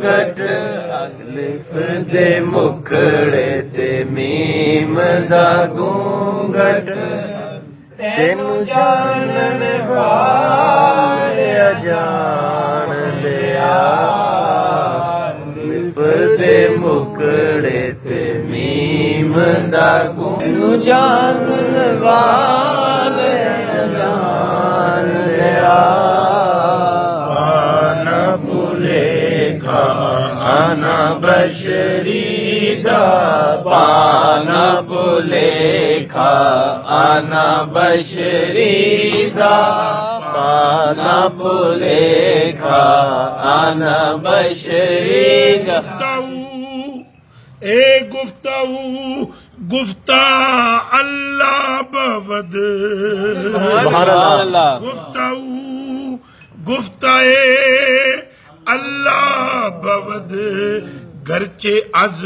घूंघट अलिफ दे मुखड़े ते मीम दा घूंघट तेनू जानन वाले अजान लिया अलिफ दे मुखड़े ते मीम दा तेनू जानन वाले अजान लिया आना भुलेखा आना बशरी दा पाना भुलेखा आना बशरी दा पाना भुलेखा आना बशरी दा ए गुफ्ताऊ गुफ्ता अल्लाह बवद गुफ्ताऊ गुफ्ता अल्लाह बवद गरचे अज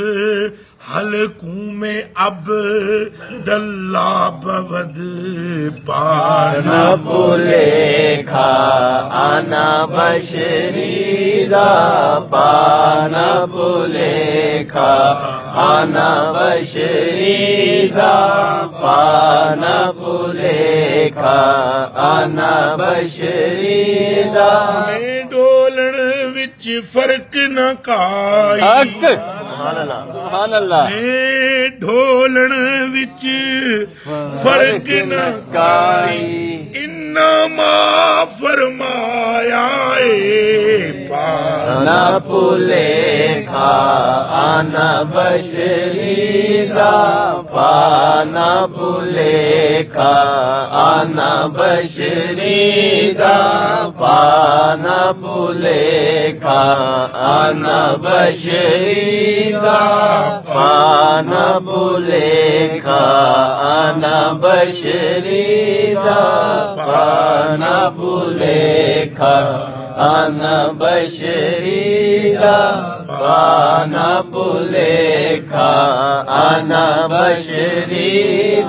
हलकू में अब दल्ला बवद पाना भुलेखा आना बशरी दा पाना भुलेखा आना बशरी दा पाना भुलेखा आना बशरी दा डोलन विच फर्क न काई सुभान अल्लाह ढोलन विच फर्क न काई इन्नमा फरमाया पाना भुलेखा आना बशरी दा पाना भुलेखा आना बशरी दा पाना भुलेखा आना बशरी दा पाना भुलेखा आना बशरी दा पाना भुलेखा आना बशरी दा पाना भुलेखा आना बशरी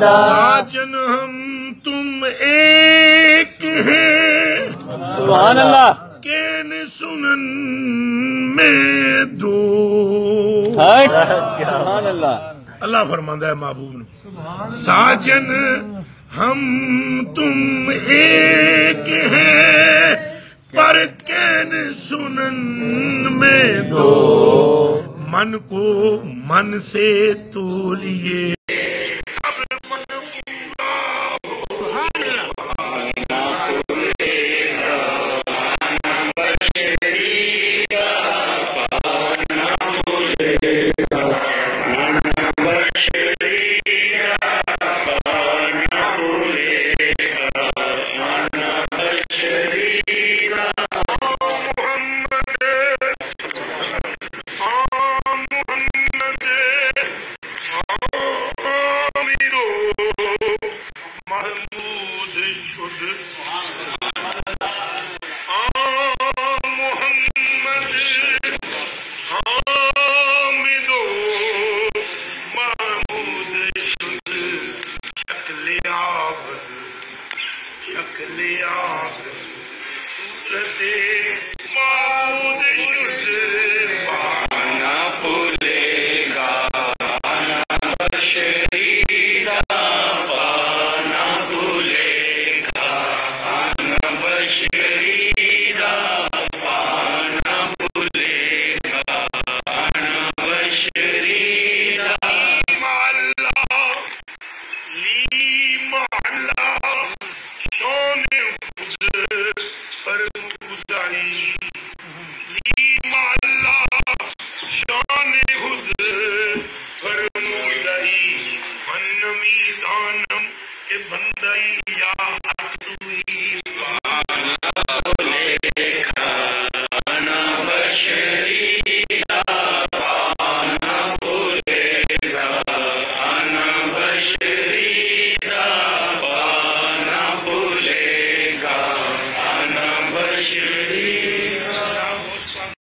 दा साजन हम तुम एक हैं सुभान अल्लाह केन सुनन में दो सुभान अल्लाह अल्लाह फरमांदा है महबूब ने साजन हम तुम एक हैं पर कैन सुनन में दो मन को मन से तोलिए